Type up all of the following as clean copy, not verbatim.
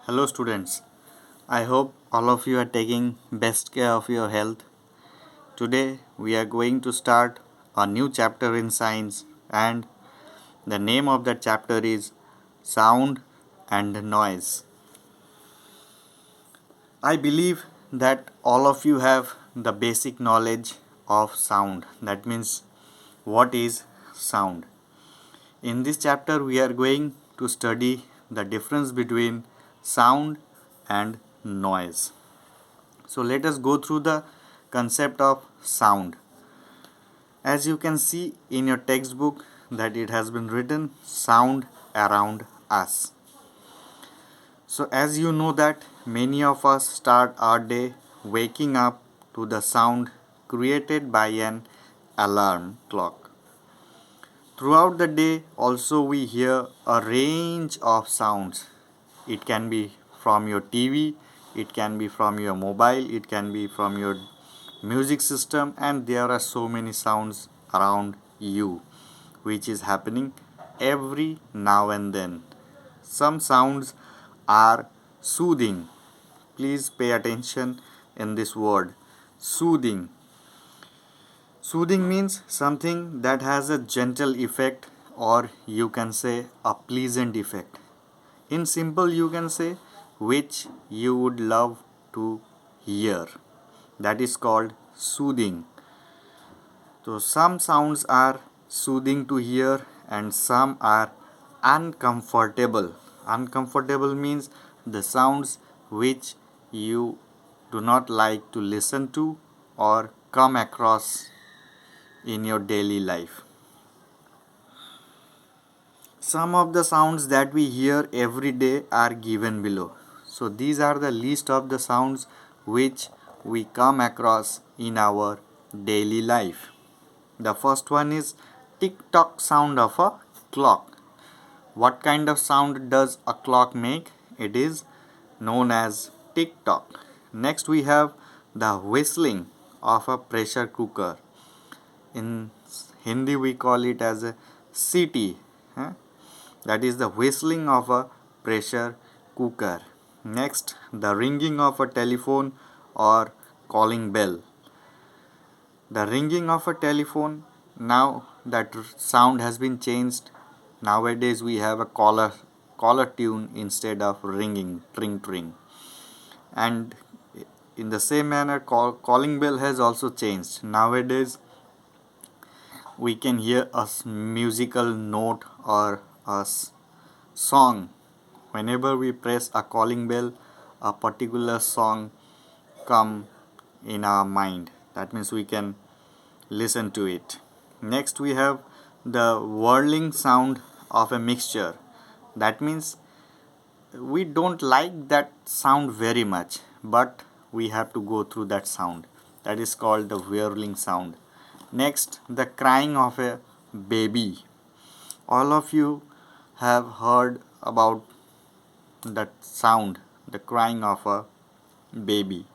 Hello students. I hope all of you are taking best care of your health. Today we are going to start a new chapter in science and the name of that chapter is Sound and Noise. I believe that all of you have the basic knowledge of sound. That means what is sound. In this chapter we are going to study the difference between sound and noise. So let us go through the concept of sound. As you can see in your textbook that it has been written sound around us. So as you know that many of us start our day waking up to the sound created by an alarm clock. Throughout the day also we hear a range of sounds. It can be from your TV, it can be from your mobile, it can be from your music system, and there are so many sounds around you which is happening every now and then. Some sounds are soothing. Please pay attention in this word soothing. Soothing means something that has a gentle effect, or you can say a pleasant effect. In simple, you can say which you would love to hear. That is called soothing. So, some sounds are soothing to hear and some are uncomfortable. Uncomfortable means the sounds which you do not like to listen to or come across in your daily life. Some of the sounds that we hear every day are given below. So these are the list of the sounds which we come across in our daily life. The first one is tick tock sound of a clock. What kind of sound does a clock make? It is known as tick tock. Next we have the whistling of a pressure cooker. In Hindi we call it as a CT. That is the whistling of a pressure cooker. Next, the ringing of a telephone or calling bell. The ringing of a telephone, now that sound has been changed. Nowadays we have a caller tune instead of ringing, tring tring. And in the same manner, calling bell has also changed. Nowadays we can hear a musical note or a song. Whenever we press a calling bell, a particular song come in our mind. That means we can listen to it. Next we have the whirling sound of a mixture. That means we don't like that sound very much, but we have to go through that sound. That is called the whirling sound. Next, the crying of a baby. All of you have heard about that sound, the crying of a baby.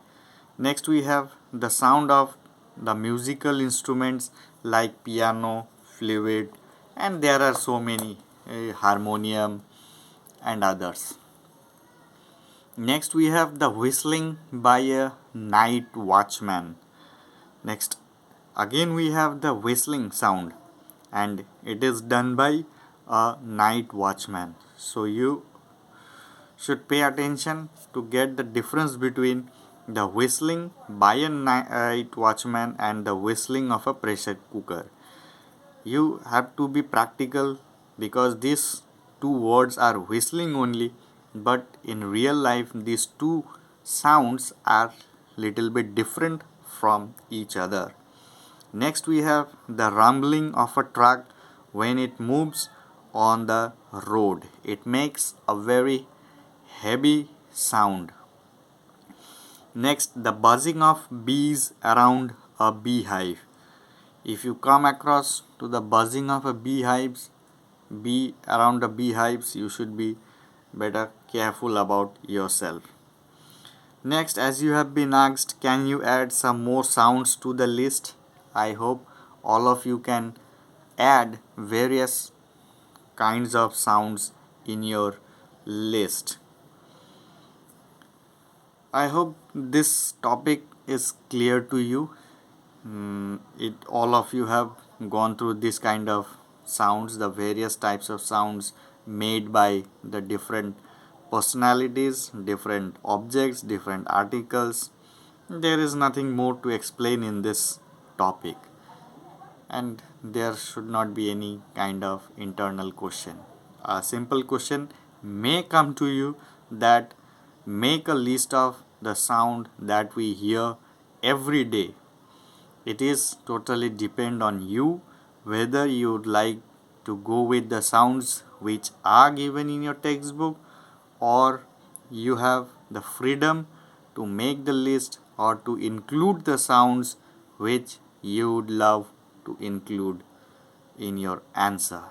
Next, we have the sound of the musical instruments like piano, flute, and there are so many, harmonium and others. Next, we have the whistling by a night watchman. Next, again, we have the whistling sound, and it is done by a night watchman. So, you should pay attention to get the difference between the whistling by a night watchman and the whistling of a pressure cooker. You have to be practical because these two words are whistling only, but in real life these two sounds are little bit different from each other. Next we have the rumbling of a truck when it moves on the road. It makes a very heavy sound. Next, the buzzing of bees around a beehive. If you come across to the buzzing of a bee around the beehives, you should be better careful about yourself. Next, as you have been asked, can you add some more sounds to the list? I hope all of you can add various kinds of sounds in your list. I hope this topic is clear to you. All of you have gone through this kind of sounds, the various types of sounds made by the different personalities, different objects, different articles. There is nothing more to explain in this topic, and there should not be any kind of internal question. A simple question may come to you that make a list of the sound that we hear every day. It is totally depend on you whether you would like to go with the sounds which are given in your textbook, or you have the freedom to make the list or to include the sounds which you would love to include in your answer.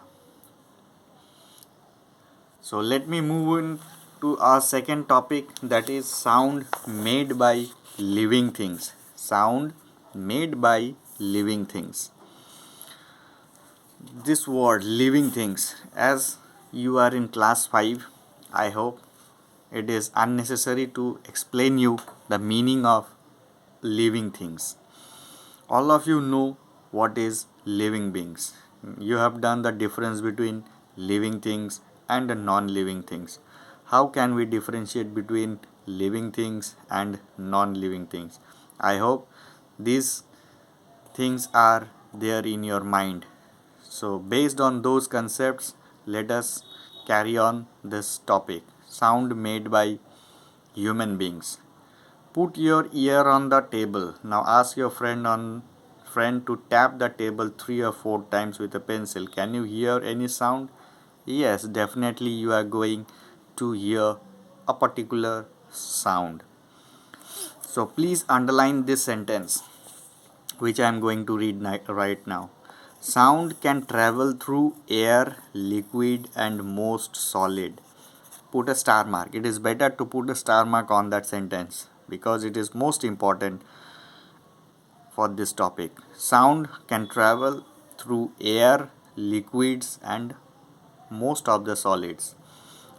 So let me move on to our second topic, that is sound made by living things. Sound made by living things. This word living things, as you are in class 5, I hope it is unnecessary to explain you the meaning of living things. All of you know what is living beings. You have done the difference between living things and non-living things. How can we differentiate between living things and non-living things? I hope these things are there in your mind. So based on those concepts, let us carry on this topic. Sound made by human beings. Put your ear on the table. Now ask your friend to tap the table 3 or 4 times with a pencil. Can you hear any sound? Yes, definitely you are going to hear a particular sound. So please underline this sentence which I am going to read right now. Sound can travel through air, liquid, and most solid. Put a star mark. It is better to put a star mark on that sentence because it is most important for this topic. Sound can travel through air, liquids, and most of the solids.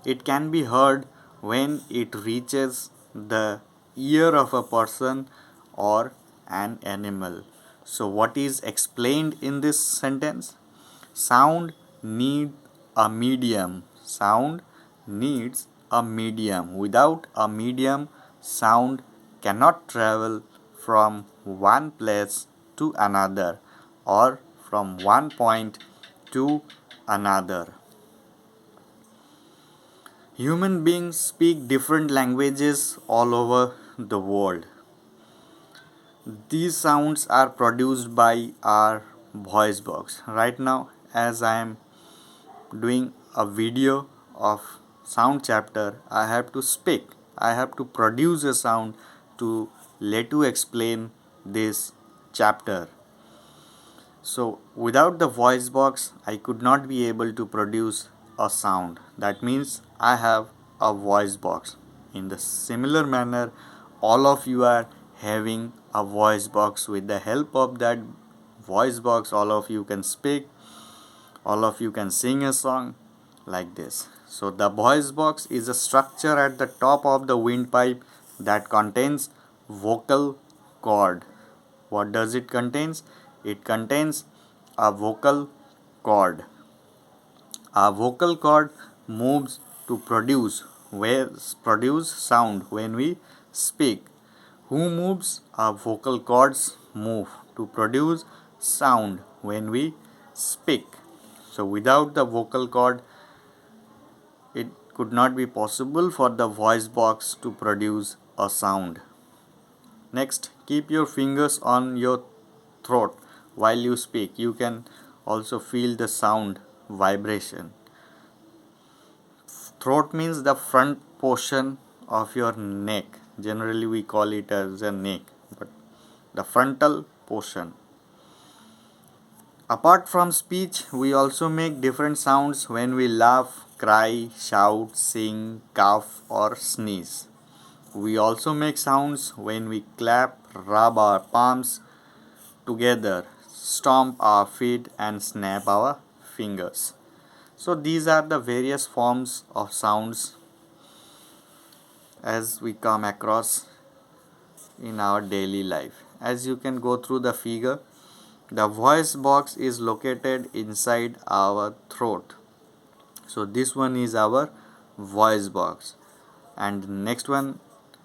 It can be heard when it reaches the ear of a person or an animal. So, what is explained in this sentence? Sound need a medium. Sound needs a medium. Without a medium, sound cannot travel from one place to another or from one point to another. Human beings speak different languages all over the world. These sounds are produced by our voice box. Right now, as I am doing a video of sound chapter, I have to speak. I have to produce a sound to let you explain this chapter. So without the voice box, I could not be able to produce a sound. That means I have a voice box. In the similar manner, all of you are having a voice box. With the help of that voice box, all of you can speak, all of you can sing a song like this. So the voice box is a structure at the top of the windpipe that contains vocal cord. What does it contains? It contains a vocal cord. A vocal cord moves to produce sound when we speak. Who moves? Our vocal cords move to produce sound when we speak. So without the vocal cord, it could not be possible for the voice box to produce a sound. Next, keep your fingers on your throat while you speak. You can also feel the sound vibration. Throat means the front portion of your neck. Generally, we call it as a neck, but the frontal portion. Apart from speech, we also make different sounds when we laugh, cry, shout, sing, cough, or sneeze. We also make sounds when we clap, rub our palms together, stomp our feet, and snap our fingers. So, these are the various forms of sounds as we come across in our daily life. As you can go through the figure, the voice box is located inside our throat. So this one is our voice box. And the next one,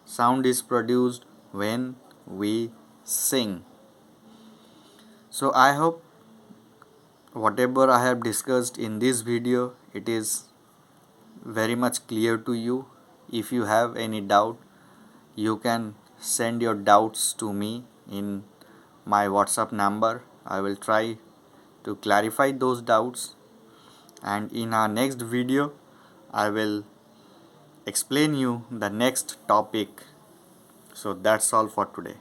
sound is produced when we sing. So I hope whatever I have discussed in this video, it is very much clear to you. If you have any doubt, you can send your doubts to me in my WhatsApp number. I will try to clarify those doubts, and in our next video I will explain you the next topic. So that's all for today.